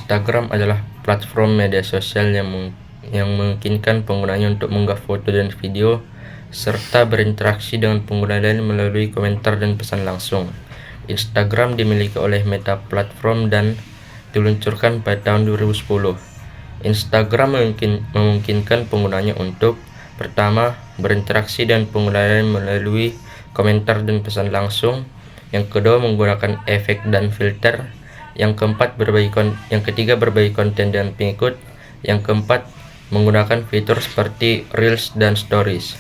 Instagram adalah platform media sosial yang memungkinkan penggunanya untuk mengunggah foto dan video, serta berinteraksi dengan pengguna lain melalui komentar dan pesan langsung. Instagram dimiliki oleh Meta Platform dan diluncurkan pada tahun 2010. Instagram memungkinkan penggunanya untuk pertama, berinteraksi dengan pengguna lain melalui komentar dan pesan langsung. Yang kedua, menggunakan efek dan filter. Yang ketiga, berbagi konten dengan pengikut. Yang keempat, menggunakan fitur seperti Reels dan Stories.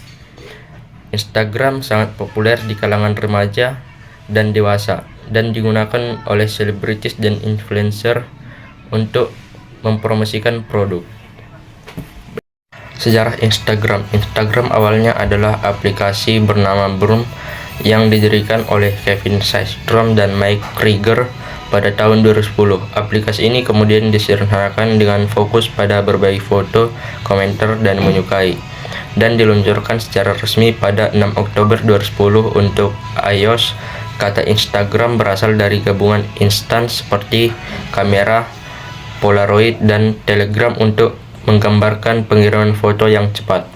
Instagram sangat populer di kalangan remaja dan dewasa dan digunakan oleh selebritis dan influencer untuk mempromosikan produk. Sejarah Instagram awalnya adalah aplikasi bernama Bloom yang didirikan oleh Kevin Systrom dan Mike Krieger pada tahun 2010. Aplikasi ini kemudian disederhanakan dengan fokus pada berbagi foto, komentar, dan menyukai, dan diluncurkan secara resmi pada 6 Oktober 2010 untuk iOS. Kata Instagram berasal dari gabungan instans seperti kamera, Polaroid, dan Telegram untuk menggambarkan pengiriman foto yang cepat.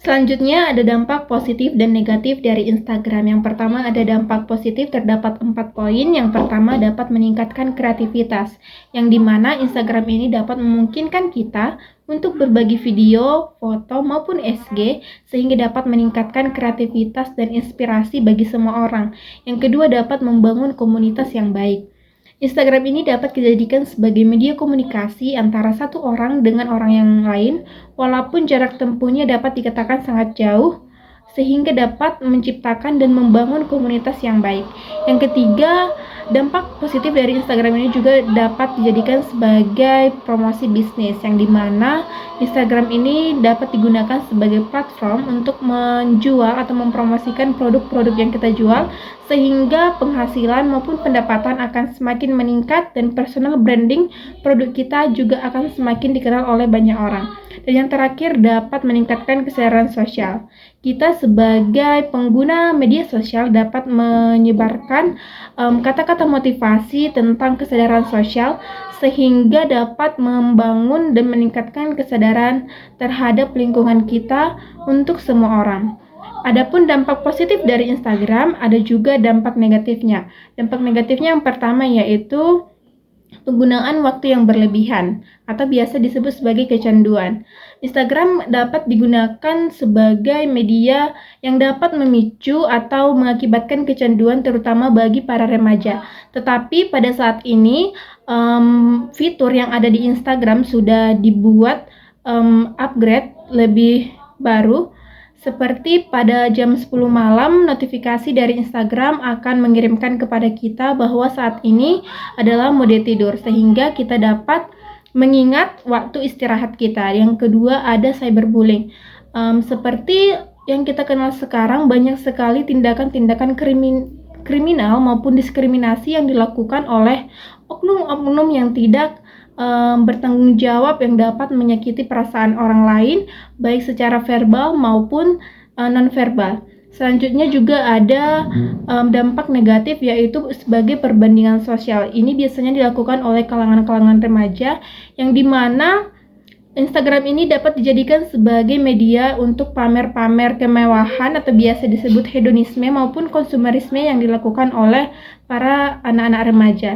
Selanjutnya ada dampak positif dan negatif dari Instagram. Yang pertama ada dampak positif, terdapat 4 poin. Yang pertama dapat meningkatkan kreativitas, yang dimana Instagram ini dapat memungkinkan kita untuk berbagi video, foto, maupun SG, sehingga dapat meningkatkan kreativitas dan inspirasi bagi semua orang. Yang kedua dapat membangun komunitas yang baik. Instagram ini dapat dijadikan sebagai media komunikasi antara satu orang dengan orang yang lain, walaupun jarak tempuhnya dapat dikatakan sangat jauh, sehingga dapat menciptakan dan membangun komunitas yang baik. Yang ketiga, dampak positif dari Instagram ini juga dapat dijadikan sebagai promosi bisnis, yang dimana Instagram ini dapat digunakan sebagai platform untuk menjual atau mempromosikan produk-produk yang kita jual, sehingga penghasilan maupun pendapatan akan semakin meningkat dan personal branding produk kita juga akan semakin dikenal oleh banyak orang. Dan yang terakhir dapat meningkatkan kesadaran sosial. Kita sebagai pengguna media sosial dapat menyebarkan kata-kata motivasi tentang kesadaran sosial, sehingga dapat membangun dan meningkatkan kesadaran terhadap lingkungan kita untuk semua orang. Adapun dampak positif dari Instagram, ada juga dampak negatifnya. Dampak negatifnya yang pertama yaitu penggunaan waktu yang berlebihan atau biasa disebut sebagai kecanduan. Instagram dapat digunakan sebagai media yang dapat memicu atau mengakibatkan kecanduan terutama bagi para remaja. Tetapi pada saat ini fitur yang ada di Instagram sudah dibuat upgrade lebih baru. Seperti pada jam 10 malam, notifikasi dari Instagram akan mengirimkan kepada kita bahwa saat ini adalah mode tidur, sehingga kita dapat mengingat waktu istirahat kita. Yang kedua ada cyberbullying. Seperti yang kita kenal sekarang, banyak sekali tindakan-tindakan kriminal maupun diskriminasi yang dilakukan oleh oknum-oknum yang tidak bertanggung jawab, yang dapat menyakiti perasaan orang lain baik secara verbal maupun non-verbal. Selanjutnya juga ada dampak negatif, yaitu sebagai perbandingan sosial. Ini biasanya dilakukan oleh kalangan-kalangan remaja, yang dimana Instagram ini dapat dijadikan sebagai media untuk pamer-pamer kemewahan atau biasa disebut hedonisme maupun konsumerisme yang dilakukan oleh para anak-anak remaja.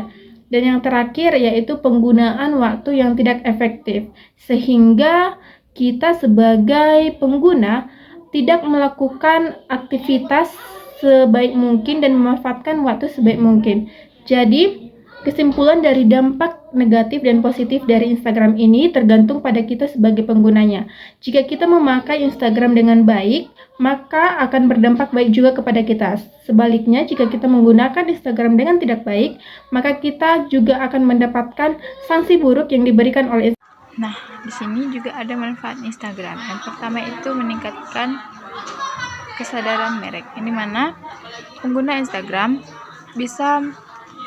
Dan yang terakhir yaitu penggunaan waktu yang tidak efektif, sehingga kita sebagai pengguna tidak melakukan aktivitas sebaik mungkin dan memanfaatkan waktu sebaik mungkin. Jadi, kesimpulan dari dampak negatif dan positif dari Instagram ini tergantung pada kita sebagai penggunanya. Jika kita memakai Instagram dengan baik, maka akan berdampak baik juga kepada kita. Sebaliknya, jika kita menggunakan Instagram dengan tidak baik, maka kita juga akan mendapatkan sanksi buruk yang diberikan oleh Instagram. Nah, di sini juga ada manfaat Instagram. Yang pertama itu meningkatkan kesadaran merek. Ini mana pengguna Instagram bisa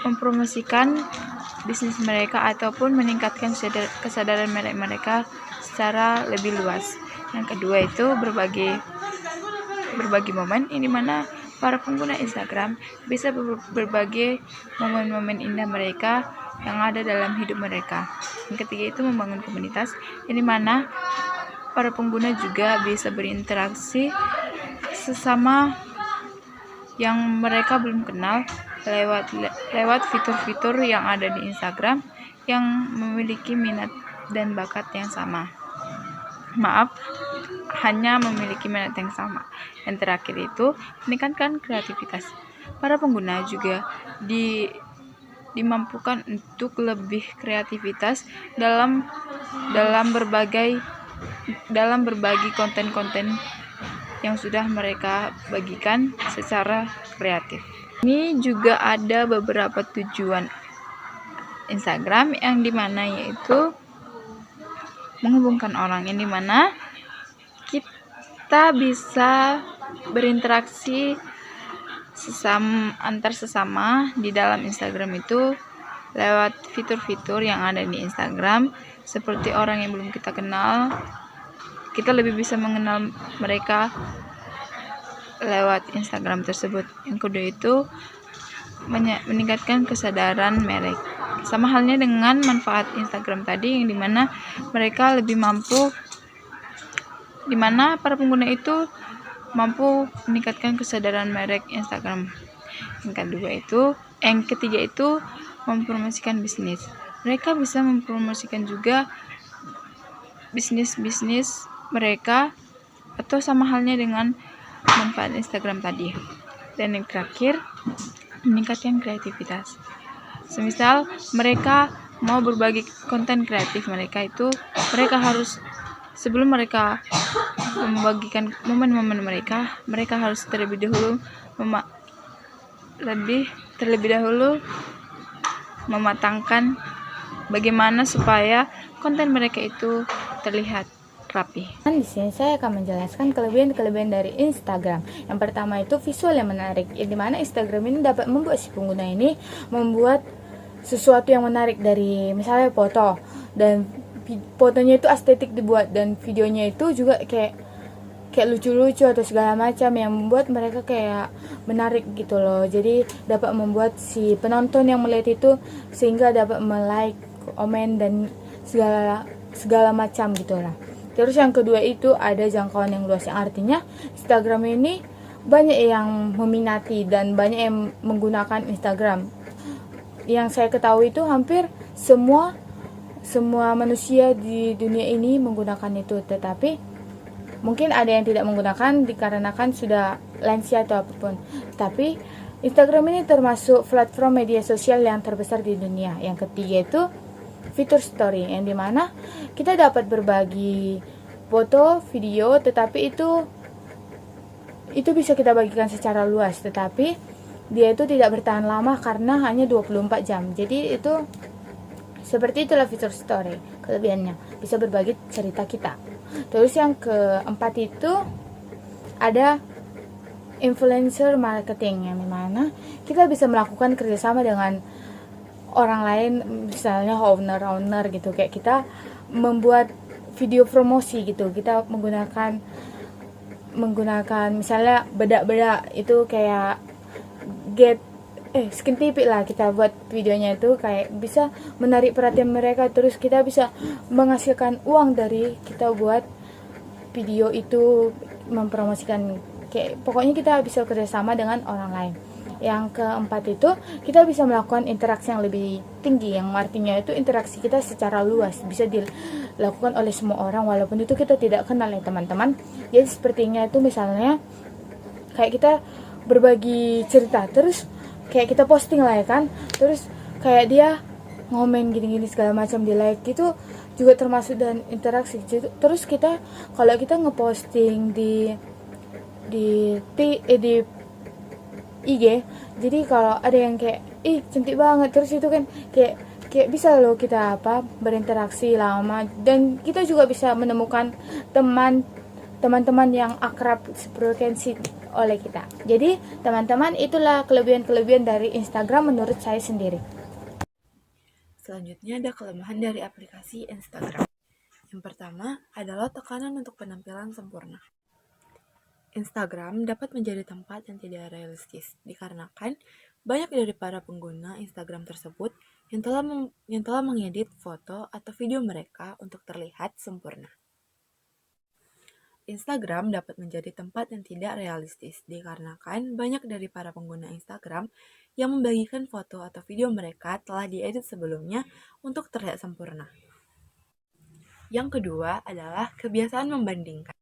mempromosikan bisnis mereka ataupun meningkatkan kesadaran merek mereka secara lebih luas. Yang kedua itu berbagi momen, ini mana para pengguna Instagram bisa berbagi momen-momen indah mereka yang ada dalam hidup mereka. Yang ketiga itu membangun komunitas, yang dimana para pengguna juga bisa berinteraksi sesama yang mereka belum kenal lewat fitur-fitur yang ada di Instagram yang memiliki minat dan bakat yang sama. Hanya memiliki minat yang sama. Yang terakhir itu meningkatkan kreativitas. Para pengguna juga dimampukan untuk lebih kreativitas dalam berbagi konten-konten yang sudah mereka bagikan secara kreatif. Ini juga ada beberapa tujuan Instagram yang dimana yaitu menghubungkan orang, yang dimana kita bisa berinteraksi antar sesama di dalam Instagram itu lewat fitur-fitur yang ada di Instagram, seperti orang yang belum kita kenal. Kita lebih bisa mengenal mereka lewat Instagram tersebut. Yang kedua itu meningkatkan kesadaran merek. Sama halnya dengan manfaat Instagram tadi, yang dimana mereka lebih mampu, dimana para pengguna itu mampu meningkatkan kesadaran merek Instagram. Yang ketiga itu mempromosikan bisnis. Mereka bisa mempromosikan juga bisnis mereka, atau sama halnya dengan manfaat Instagram tadi. Dan yang terakhir, meningkatkan kreativitas. Semisal mereka mau berbagi konten kreatif mereka harus, sebelum mereka membagikan momen-momen mereka harus terlebih dahulu mematangkan bagaimana supaya konten mereka itu terlihat rapi. Di sini saya akan menjelaskan kelebihan-kelebihan dari Instagram. Yang pertama itu visual yang menarik, di mana Instagram ini dapat membuat si pengguna ini membuat sesuatu yang menarik, dari misalnya foto, dan fotonya itu estetik dibuat, dan videonya itu juga kayak lucu-lucu atau segala macam yang membuat mereka kayak menarik gitu loh. Jadi dapat membuat si penonton yang melihat itu sehingga dapat like, komen, dan segala macam gitu lah. Terus yang kedua itu ada jangkauan yang luas, yang artinya Instagram ini banyak yang meminati dan banyak yang menggunakan Instagram. Yang saya ketahui itu hampir semua manusia di dunia ini menggunakan itu, tetapi mungkin ada yang tidak menggunakan dikarenakan sudah lansia atau apapun. Tapi Instagram ini termasuk platform media sosial yang terbesar di dunia. Yang ketiga itu fitur story, yang dimana kita dapat berbagi foto, video, tetapi itu bisa kita bagikan secara luas, tetapi dia itu tidak bertahan lama karena hanya 24 jam. Jadi itu seperti itulah fitur story. Kelebihannya bisa berbagi cerita kita. Terus yang keempat itu ada influencer marketing, yang dimana kita bisa melakukan kerjasama dengan orang lain, misalnya owner gitu, kayak kita membuat video promosi gitu. Kita menggunakan misalnya bedak itu kayak skin tipik lah, kita buat videonya itu kayak bisa menarik perhatian mereka, terus kita bisa menghasilkan uang dari kita buat video itu, mempromosikan, kayak pokoknya kita bisa kerjasama dengan orang lain. Yang keempat itu kita bisa melakukan interaksi yang lebih tinggi, yang artinya itu interaksi kita secara luas bisa dilakukan oleh semua orang walaupun itu kita tidak kenal ya teman-teman. Jadi sepertinya itu misalnya kayak kita berbagi cerita, terus kayak kita posting lah ya kan, terus kayak dia ngomen gini-gini segala macam, di like gitu juga termasuk dan interaksi. Terus kita kalau kita ngeposting di IG, jadi kalau ada yang kayak cantik banget, terus itu kan kayak bisa loh kita berinteraksi lama, dan kita juga bisa menemukan teman-teman yang akrab sefrekuensi oleh kita. Jadi teman-teman, itulah kelebihan-kelebihan dari Instagram menurut saya sendiri. Selanjutnya ada kelemahan dari aplikasi Instagram. Yang pertama adalah tekanan untuk penampilan sempurna. Instagram dapat menjadi tempat yang tidak realistis dikarenakan Banyak dari para pengguna Instagram tersebut yang telah mengedit foto atau video mereka untuk terlihat sempurna. Instagram dapat menjadi tempat yang tidak realistis dikarenakan banyak dari para pengguna Instagram yang membagikan foto atau video mereka telah diedit sebelumnya untuk terlihat sempurna. Yang kedua adalah kebiasaan membandingkan.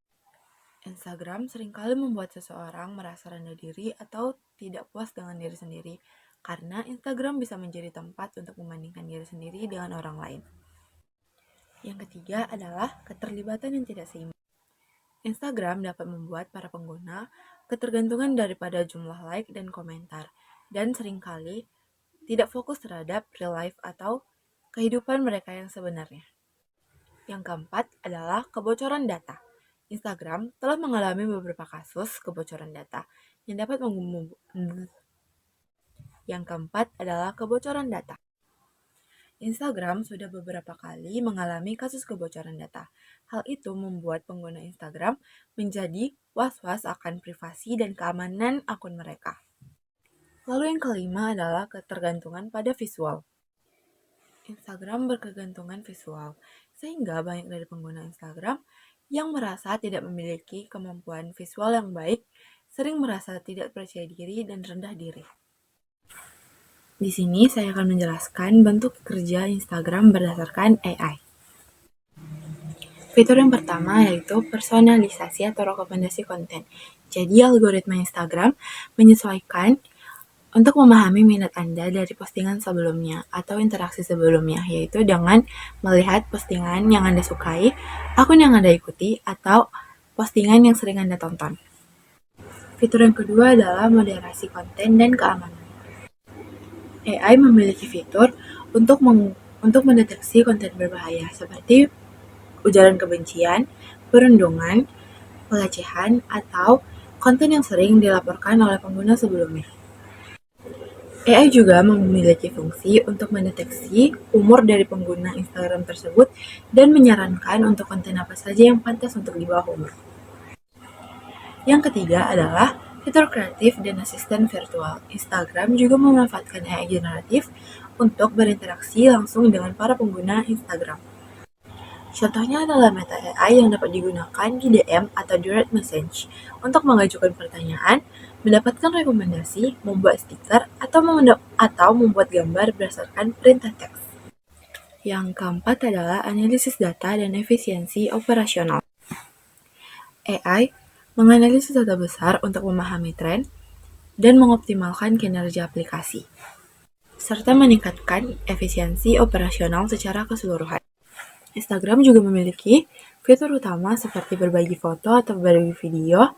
Instagram seringkali membuat seseorang merasa rendah diri atau tidak puas dengan diri sendiri, karena Instagram bisa menjadi tempat untuk membandingkan diri sendiri dengan orang lain. Yang ketiga adalah keterlibatan yang tidak seimbang. Instagram dapat membuat para pengguna ketergantungan daripada jumlah like dan komentar, dan seringkali tidak fokus terhadap real life atau kehidupan mereka yang sebenarnya. Yang keempat adalah kebocoran data. Instagram telah mengalami beberapa kasus kebocoran data yang dapat Yang keempat adalah kebocoran data. Instagram sudah beberapa kali mengalami kasus kebocoran data. Hal itu membuat pengguna Instagram menjadi was-was akan privasi dan keamanan akun mereka. Lalu yang kelima adalah ketergantungan pada visual. Instagram berkegantungan visual, sehingga banyak dari pengguna Instagram yang merasa tidak memiliki kemampuan visual yang baik, sering merasa tidak percaya diri dan rendah diri. Di sini saya akan menjelaskan bentuk kerja Instagram berdasarkan AI. Fitur yang pertama yaitu personalisasi atau rekomendasi konten. Jadi algoritma Instagram menyesuaikan untuk memahami minat Anda dari postingan sebelumnya atau interaksi sebelumnya, yaitu dengan melihat postingan yang Anda sukai, akun yang Anda ikuti, atau postingan yang sering Anda tonton. Fitur yang kedua adalah moderasi konten dan keamanan. AI memiliki fitur untuk mendeteksi konten berbahaya seperti ujaran kebencian, perundungan, pelecehan, atau konten yang sering dilaporkan oleh pengguna sebelumnya. AI juga memiliki fungsi untuk mendeteksi umur dari pengguna Instagram tersebut dan menyarankan untuk konten apa saja yang pantas untuk di bawah umur. Yang ketiga adalah fitur kreatif dan asisten virtual. Instagram juga memanfaatkan AI generatif untuk berinteraksi langsung dengan para pengguna Instagram. Contohnya adalah Meta AI yang dapat digunakan di DM atau direct message untuk mengajukan pertanyaan, mendapatkan rekomendasi, membuat stiker, atau membuat gambar berdasarkan perintah teks. Yang keempat adalah analisis data dan efisiensi operasional. AI menganalisis data besar untuk memahami tren dan mengoptimalkan kinerja aplikasi, serta meningkatkan efisiensi operasional secara keseluruhan. Instagram juga memiliki fitur utama seperti berbagi foto atau berbagi video,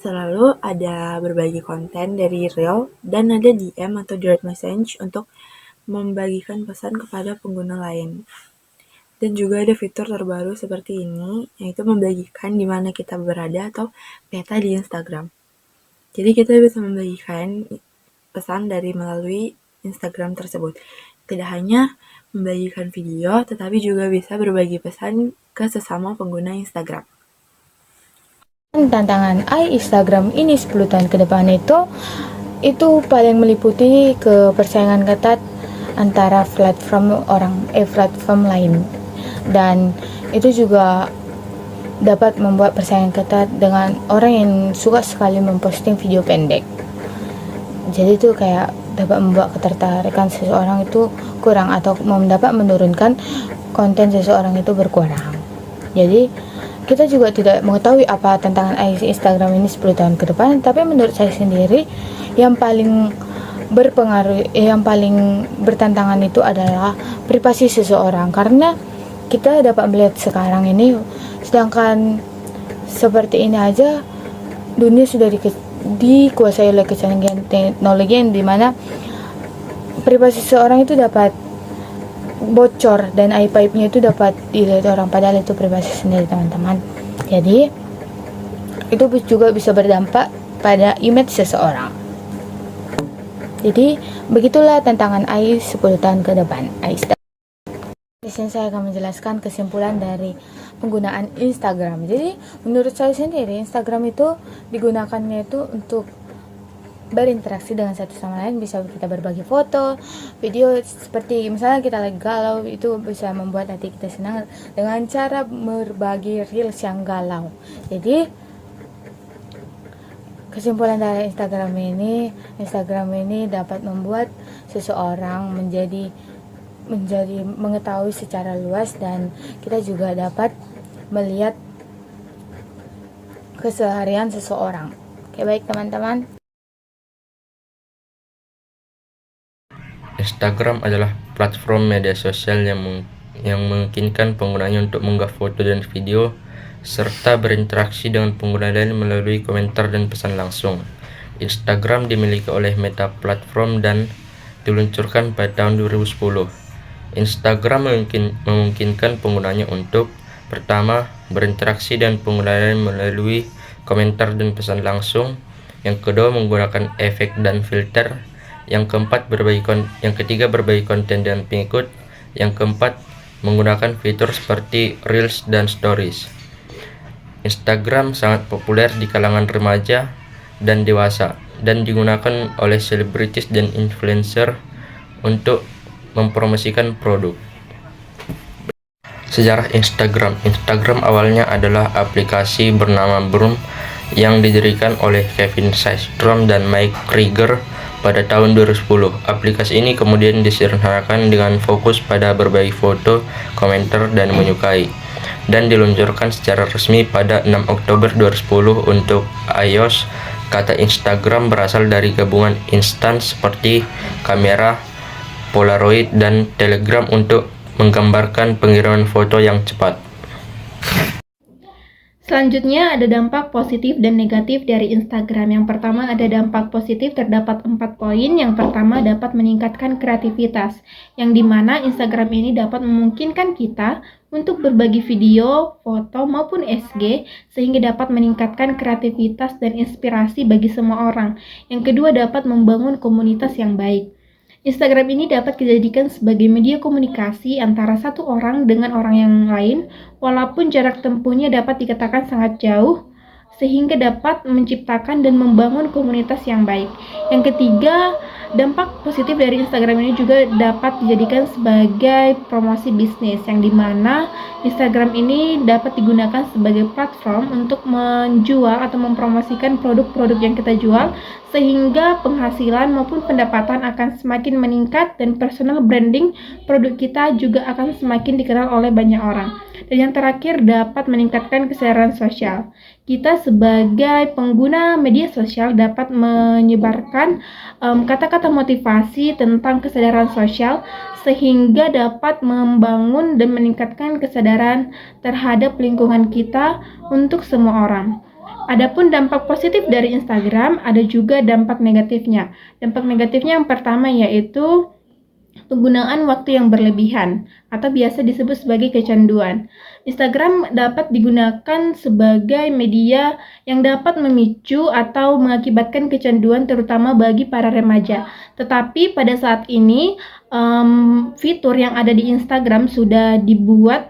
selalu ada berbagi konten dari Reel, dan ada DM atau direct message untuk membagikan pesan kepada pengguna lain. Dan juga ada fitur terbaru seperti ini, yaitu membagikan di mana kita berada atau peta di Instagram. Jadi kita bisa membagikan pesan dari melalui Instagram tersebut. Tidak hanya membagikan video, tetapi juga bisa berbagi pesan ke sesama pengguna Instagram. Tantangan Instagram ini 10 tahun ke depan itu paling meliputi kepersaingan ketat antara platform lain, dan itu juga dapat membuat persaingan ketat dengan orang yang suka sekali memposting video pendek. Jadi itu kayak dapat membuat ketertarikan seseorang itu kurang atau dapat menurunkan konten seseorang itu berkurang. Jadi kita juga tidak mengetahui apa tantangan Instagram ini 10 tahun ke depan, tapi menurut saya sendiri yang paling berpengaruh, yang paling bertantangan itu adalah privasi seseorang, karena kita dapat melihat sekarang ini, sedangkan seperti ini aja dunia sudah dikuasai oleh kecanggihan teknologi yang dimana privasi seseorang itu dapat bocor dan aib-aibnya itu dapat dilihat orang, padahal itu privasi sendiri teman-teman. Jadi itu juga bisa berdampak pada image seseorang. Jadi begitulah tantangan AI 10 tahun ke depan. Di sini saya akan menjelaskan kesimpulan dari penggunaan Instagram. Jadi menurut saya sendiri Instagram itu digunakannya itu untuk berinteraksi dengan satu sama lain, bisa kita berbagi foto, video, seperti misalnya kita lagi galau, itu bisa membuat hati kita senang dengan cara berbagi reels yang galau. Jadi kesimpulan dari Instagram ini dapat membuat seseorang menjadi mengetahui secara luas, dan kita juga dapat melihat keseharian seseorang. Oke, baik teman-teman. Instagram adalah platform media sosial yang memungkinkan penggunanya untuk mengunggah foto dan video, serta berinteraksi dengan pengguna lain melalui komentar dan pesan langsung. Instagram dimiliki oleh Meta Platform dan diluncurkan pada tahun 2010. Instagram memungkinkan penggunanya untuk: pertama, berinteraksi dengan pengguna lain melalui komentar dan pesan langsung; yang kedua, menggunakan efek dan filter; yang ketiga, berbagi konten dengan pengikut; yang keempat, menggunakan fitur seperti Reels dan Stories. Instagram sangat populer di kalangan remaja dan dewasa, dan digunakan oleh selebritis dan influencer untuk mempromosikan produk. Sejarah Instagram awalnya adalah aplikasi bernama Bloom yang didirikan oleh Kevin Systrom dan Mike Krieger pada tahun 2010. Aplikasi ini kemudian disederhanakan dengan fokus pada berbagi foto, komentar, dan menyukai, dan diluncurkan secara resmi pada 6 Oktober 2010 untuk iOS. Kata Instagram berasal dari gabungan instans seperti kamera, Polaroid, dan Telegram untuk menggambarkan pengiriman foto yang cepat. Selanjutnya ada dampak positif dan negatif dari Instagram. Yang pertama ada dampak positif, terdapat 4 poin. Yang pertama dapat meningkatkan kreativitas, yang dimana Instagram ini dapat memungkinkan kita untuk berbagi video, foto, maupun SG, sehingga dapat meningkatkan kreativitas dan inspirasi bagi semua orang. Yang kedua dapat membangun komunitas yang baik. Instagram ini dapat dijadikan sebagai media komunikasi antara satu orang dengan orang yang lain, walaupun jarak tempuhnya dapat dikatakan sangat jauh, sehingga dapat menciptakan dan membangun komunitas yang baik. Yang ketiga, dampak positif dari Instagram ini juga dapat dijadikan sebagai promosi bisnis, yang dimana Instagram ini dapat digunakan sebagai platform untuk menjual atau mempromosikan produk-produk yang kita jual, sehingga penghasilan maupun pendapatan akan semakin meningkat dan personal branding produk kita juga akan semakin dikenal oleh banyak orang. Dan yang terakhir dapat meningkatkan kesadaran sosial. Kita sebagai pengguna media sosial dapat menyebarkan kata-kata motivasi tentang kesadaran sosial, sehingga dapat membangun dan meningkatkan kesadaran terhadap lingkungan kita untuk semua orang. Adapun dampak positif dari Instagram, ada juga dampak negatifnya. Dampak negatifnya yang pertama yaitu penggunaan waktu yang berlebihan atau biasa disebut sebagai kecanduan. Instagram dapat digunakan sebagai media yang dapat memicu atau mengakibatkan kecanduan terutama bagi para remaja. Tetapi pada saat ini fitur yang ada di Instagram sudah dibuat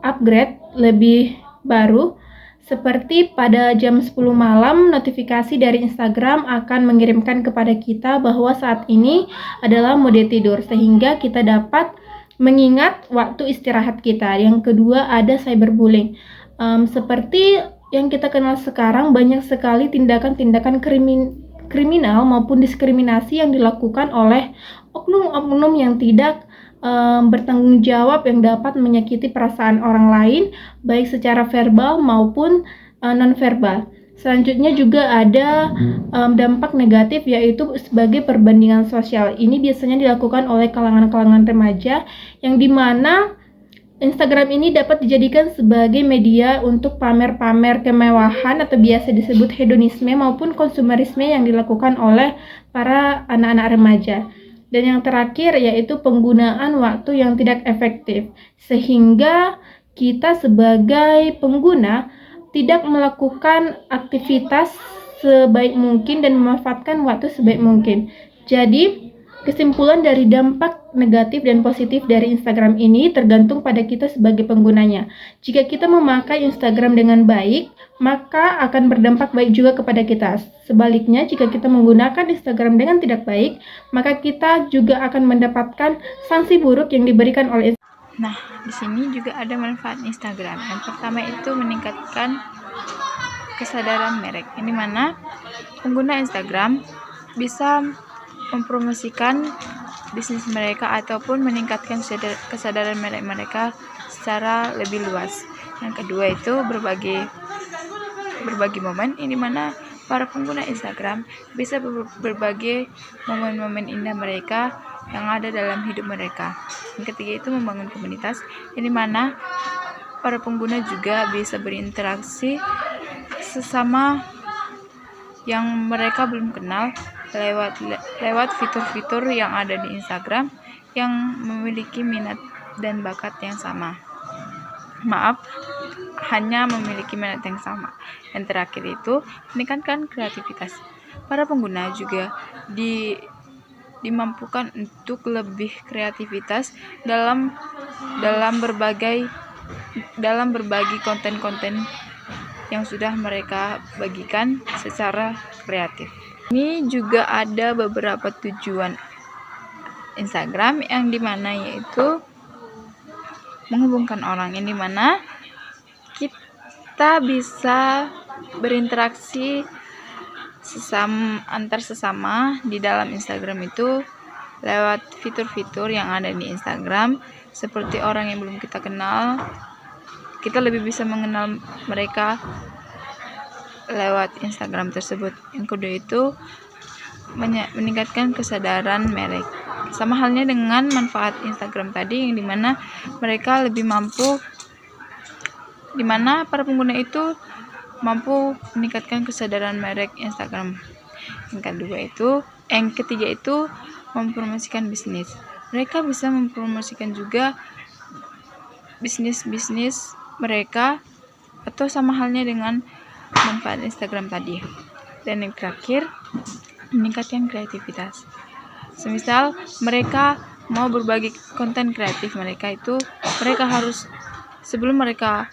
upgrade lebih baru. Seperti pada jam 10 malam, notifikasi dari Instagram akan mengirimkan kepada kita bahwa saat ini adalah mode tidur, sehingga kita dapat mengingat waktu istirahat kita. Yang kedua ada cyberbullying. Seperti yang kita kenal sekarang, banyak sekali tindakan-tindakan kriminal maupun diskriminasi yang dilakukan oleh oknum-oknum yang tidak bertanggung jawab, yang dapat menyakiti perasaan orang lain baik secara verbal maupun non-verbal. Selanjutnya juga ada dampak negatif, yaitu sebagai perbandingan sosial. Ini biasanya dilakukan oleh kalangan-kalangan remaja, yang dimana Instagram ini dapat dijadikan sebagai media untuk pamer-pamer kemewahan atau biasa disebut hedonisme maupun konsumerisme yang dilakukan oleh para anak-anak remaja. Dan yang terakhir yaitu penggunaan waktu yang tidak efektif, sehingga kita sebagai pengguna tidak melakukan aktivitas sebaik mungkin dan memanfaatkan waktu sebaik mungkin. Jadi kesimpulan dari dampak negatif dan positif dari Instagram ini tergantung pada kita sebagai penggunanya. Jika kita memakai Instagram dengan baik, maka akan berdampak baik juga kepada kita. Sebaliknya, jika kita menggunakan Instagram dengan tidak baik, maka kita juga akan mendapatkan sanksi buruk yang diberikan oleh Instagram. Nah, di sini juga ada manfaat Instagram. Yang pertama itu meningkatkan kesadaran merek. Ini mana pengguna Instagram bisa mempromosikan bisnis mereka ataupun meningkatkan kesadaran merek mereka secara lebih luas. Yang kedua itu berbagi momen, ini mana para pengguna Instagram bisa berbagi momen-momen indah mereka yang ada dalam hidup mereka. Yang ketiga itu membangun komunitas, ini mana para pengguna juga bisa berinteraksi sesama yang mereka belum kenal lewat fitur-fitur yang ada di Instagram yang memiliki minat dan bakat yang sama. Hanya memiliki minat yang sama. Yang terakhir itu meningkatkan kreativitas. Para pengguna juga dimampukan untuk lebih kreativitas dalam berbagi konten-konten yang sudah mereka bagikan secara kreatif. Ini juga ada beberapa tujuan Instagram yang dimana yaitu menghubungkan orang, yang dimana kita bisa berinteraksi antar sesama di dalam Instagram itu lewat fitur-fitur yang ada di Instagram, seperti orang yang belum kita kenal, kita lebih bisa mengenal mereka lewat Instagram tersebut. Yang kedua itu meningkatkan kesadaran merek. Sama halnya dengan manfaat Instagram tadi, yang dimana mereka lebih mampu, dimana para pengguna itu mampu meningkatkan kesadaran merek Instagram. Yang ketiga itu mempromosikan bisnis. Mereka bisa mempromosikan juga bisnis mereka, atau sama halnya dengan manfaat Instagram tadi. Dan yang terakhir, meningkatkan kreativitas. Semisal mereka mau berbagi konten kreatif mereka harus, sebelum mereka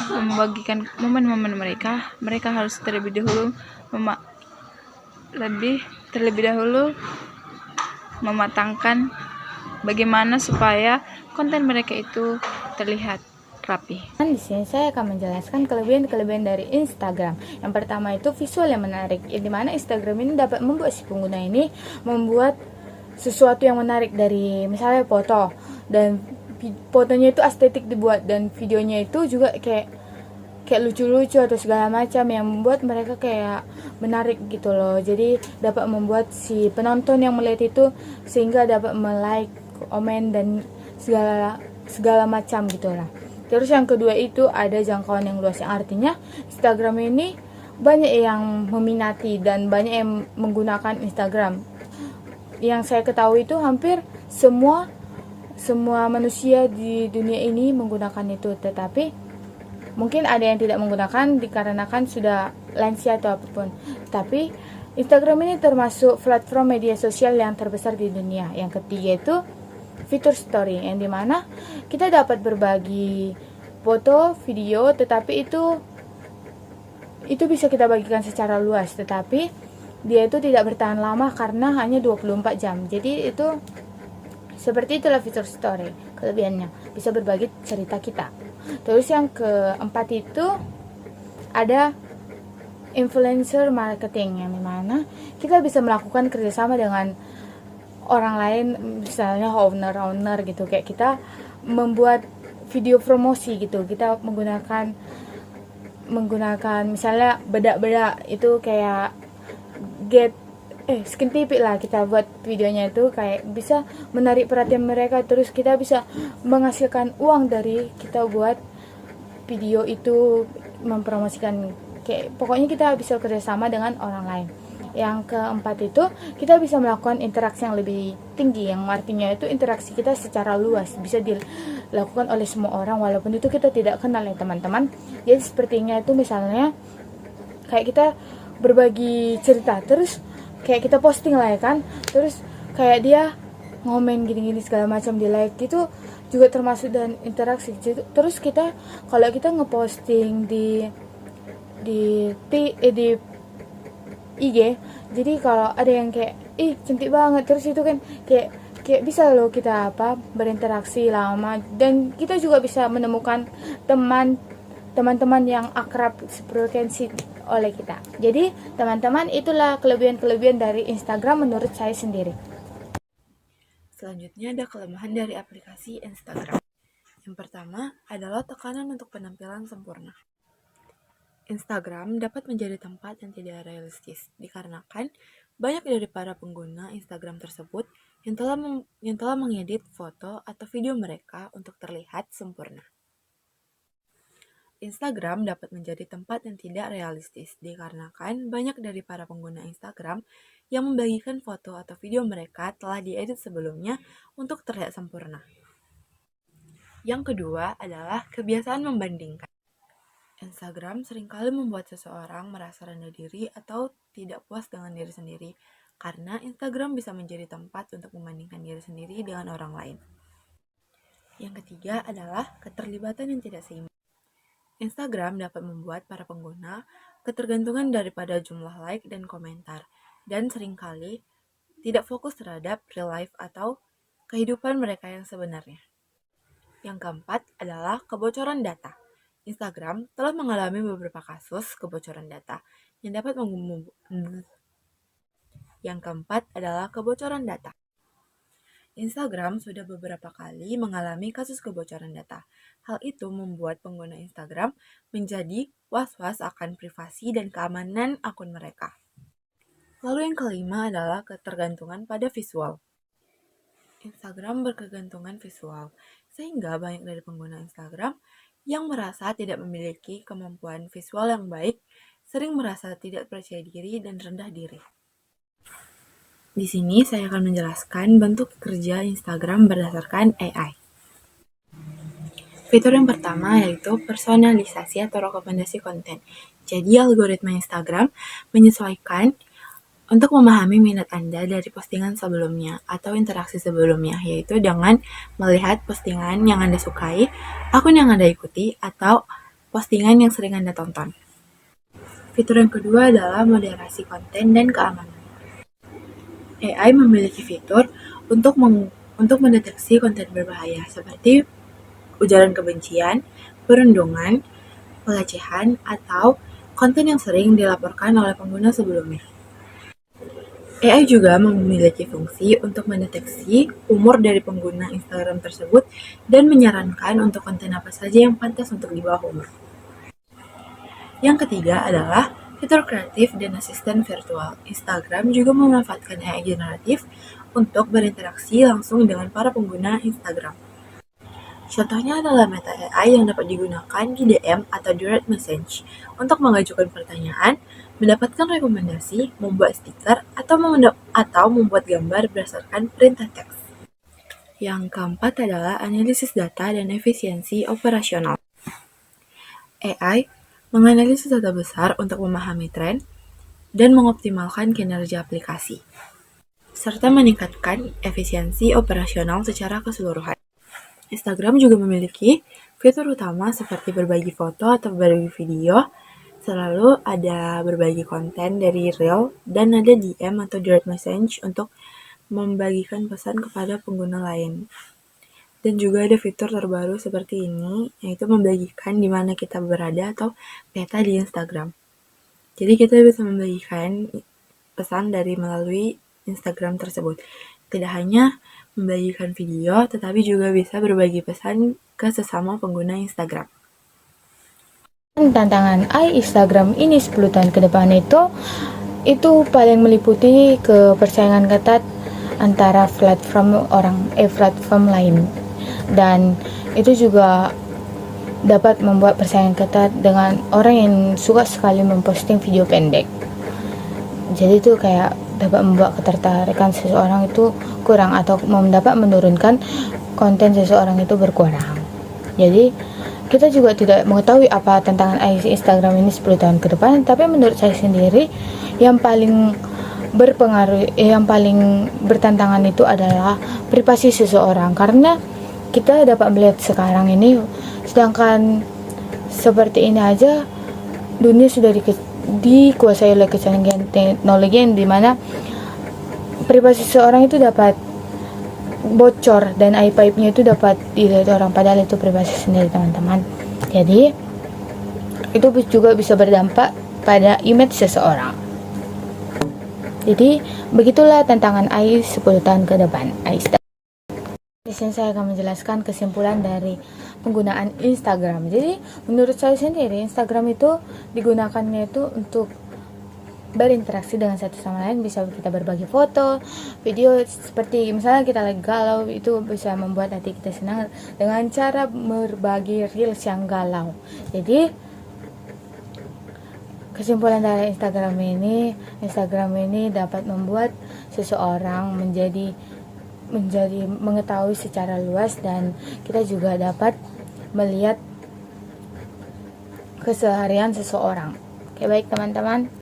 membagikan momen-momen mereka harus terlebih dahulu mematangkan bagaimana supaya konten mereka itu terlihat rapi. Di sini saya akan menjelaskan kelebihan-kelebihan dari Instagram. Yang pertama itu visual yang menarik, di mana Instagram ini dapat membuat si pengguna ini membuat sesuatu yang menarik dari misalnya foto, dan fotonya itu estetik dibuat, dan videonya itu juga kayak lucu-lucu atau segala macam yang membuat mereka kayak menarik gitu loh. Jadi dapat membuat si penonton yang melihat itu sehingga dapat like, komen dan segala macam gitulah. Terus yang kedua itu ada jangkauan yang luas, yang artinya Instagram ini banyak yang meminati dan banyak yang menggunakan Instagram. Yang saya ketahui itu hampir semua manusia di dunia ini menggunakan itu, tetapi mungkin ada yang tidak menggunakan dikarenakan sudah lansia atau apapun. Tapi Instagram ini termasuk platform media sosial yang terbesar di dunia. Yang ketiga itu fitur story, yang dimana kita dapat berbagi foto, video, tetapi itu bisa kita bagikan secara luas, tetapi dia itu tidak bertahan lama karena hanya 24 jam. Jadi itu seperti itulah fitur story. Kelebihannya bisa berbagi cerita kita. Terus yang keempat itu ada influencer marketing, yang dimana kita bisa melakukan kerjasama dengan orang lain, misalnya owner gitu, kayak kita membuat video promosi gitu, kita menggunakan misalnya bedak-bedak itu kayak skin tipik lah, kita buat videonya itu kayak bisa menarik perhatian mereka, terus kita bisa menghasilkan uang dari kita buat video itu, mempromosikan, kayak pokoknya kita bisa kerjasama dengan orang lain. Yang keempat itu kita bisa melakukan interaksi yang lebih tinggi, yang artinya itu interaksi kita secara luas bisa dilakukan oleh semua orang walaupun itu kita tidak kenal ya teman-teman. Jadi sepertinya itu misalnya kayak kita berbagi cerita, terus kayak kita posting lah ya kan, terus kayak dia ngomen gini-gini segala macam, di like itu juga termasuk dan interaksi. Terus kita kalau kita ngeposting di IG, jadi kalau ada yang kayak ih cantik banget, terus itu kan kayak bisa loh kita berinteraksi lama, dan kita juga bisa menemukan teman-teman yang akrab sefrekuensi oleh kita. Jadi teman-teman, itulah kelebihan dari Instagram menurut saya sendiri. Selanjutnya ada kelemahan dari aplikasi Instagram. Yang pertama adalah tekanan untuk penampilan sempurna. Instagram dapat menjadi tempat yang tidak realistis dikarenakan banyak dari para pengguna Instagram tersebut yang telah mengedit foto atau video mereka untuk terlihat sempurna. Instagram dapat menjadi tempat yang tidak realistis dikarenakan banyak dari para pengguna Instagram yang membagikan foto atau video mereka telah diedit sebelumnya untuk terlihat sempurna. Yang kedua adalah kebiasaan membandingkan. Instagram seringkali membuat seseorang merasa rendah diri atau tidak puas dengan diri sendiri karena Instagram bisa menjadi tempat untuk membandingkan diri sendiri dengan orang lain. Yang ketiga adalah keterlibatan yang tidak seimbang. Instagram dapat membuat para pengguna ketergantungan daripada jumlah like dan komentar, dan seringkali tidak fokus terhadap real life atau kehidupan mereka yang sebenarnya. Yang keempat adalah kebocoran data. Instagram telah mengalami beberapa kasus kebocoran data yang dapat Yang keempat adalah kebocoran data. Instagram sudah beberapa kali mengalami kasus kebocoran data. Hal itu membuat pengguna Instagram menjadi was-was akan privasi dan keamanan akun mereka. Lalu yang kelima adalah ketergantungan pada visual. Instagram berkegantungan visual, sehingga banyak dari pengguna Instagram yang merasa tidak memiliki kemampuan visual yang baik, sering merasa tidak percaya diri dan rendah diri. Di sini saya akan menjelaskan bentuk kerja Instagram berdasarkan AI. Fitur yang pertama yaitu personalisasi atau rekomendasi konten. Jadi algoritma Instagram menyesuaikan untuk memahami minat Anda dari postingan sebelumnya atau interaksi sebelumnya, yaitu dengan melihat postingan yang Anda sukai, akun yang Anda ikuti, atau postingan yang sering Anda tonton. Fitur yang kedua adalah moderasi konten dan keamanan. AI memiliki fitur untuk mendeteksi konten berbahaya seperti ujaran kebencian, perundungan, pelecehan, atau konten yang sering dilaporkan oleh pengguna sebelumnya. AI juga memiliki fungsi untuk mendeteksi umur dari pengguna Instagram tersebut dan menyarankan untuk konten apa saja yang pantas untuk di bawah umur. Yang ketiga adalah fitur kreatif dan asisten virtual. Instagram juga memanfaatkan AI generatif untuk berinteraksi langsung dengan para pengguna Instagram. Contohnya adalah Meta AI yang dapat digunakan di DM atau direct message untuk mengajukan pertanyaan, mendapatkan rekomendasi, membuat stiker, atau membuat gambar berdasarkan perintah teks. Yang keempat adalah analisis data dan efisiensi operasional. AI menganalisis data besar untuk memahami tren dan mengoptimalkan kinerja aplikasi, serta meningkatkan efisiensi operasional secara keseluruhan. Instagram juga memiliki fitur utama seperti berbagi foto atau berbagi video, selalu ada berbagi konten dari Reel, dan ada DM atau direct message untuk membagikan pesan kepada pengguna lain. Dan juga ada fitur terbaru seperti ini, yaitu membagikan di mana kita berada atau peta di Instagram. Jadi kita bisa membagikan pesan dari melalui Instagram tersebut. Tidak hanya membagikan video, tetapi juga bisa berbagi pesan ke sesama pengguna Instagram. Tantangan Instagram ini 10 tahun ke depan itu paling meliputi kepersaingan ketat antara platform lain, dan itu juga dapat membuat persaingan ketat dengan orang yang suka sekali memposting video pendek. Jadi itu kayak dapat membuat ketertarikan seseorang itu kurang atau dapat menurunkan konten seseorang itu berkurang. Jadi kita juga tidak mengetahui apa tantangan Instagram ini 10 tahun ke depan, tapi menurut saya sendiri yang paling berpengaruh, yang paling bertentangan itu adalah privasi seseorang, karena kita dapat melihat sekarang ini, sedangkan seperti ini aja dunia sudah dikuasai oleh kecanggihan teknologi, yang dimana privasi seseorang itu dapat bocor dan aib-aibnya itu dapat dilihat orang, padahal itu privasi sendiri, teman-teman. Jadi itu juga bisa berdampak pada image seseorang. Jadi begitulah tantangan AI 10 tahun ke depan. Di sini saya akan menjelaskan kesimpulan dari penggunaan Instagram. Jadi menurut saya sendiri, Instagram itu digunakannya itu untuk berinteraksi dengan satu sama lain, bisa kita berbagi foto, video, seperti misalnya kita lagi galau, itu bisa membuat hati kita senang dengan cara berbagi reels yang galau. Jadi kesimpulan dari Instagram ini dapat membuat seseorang menjadi mengetahui secara luas, dan kita juga dapat melihat keseharian seseorang. Oke, baik teman-teman.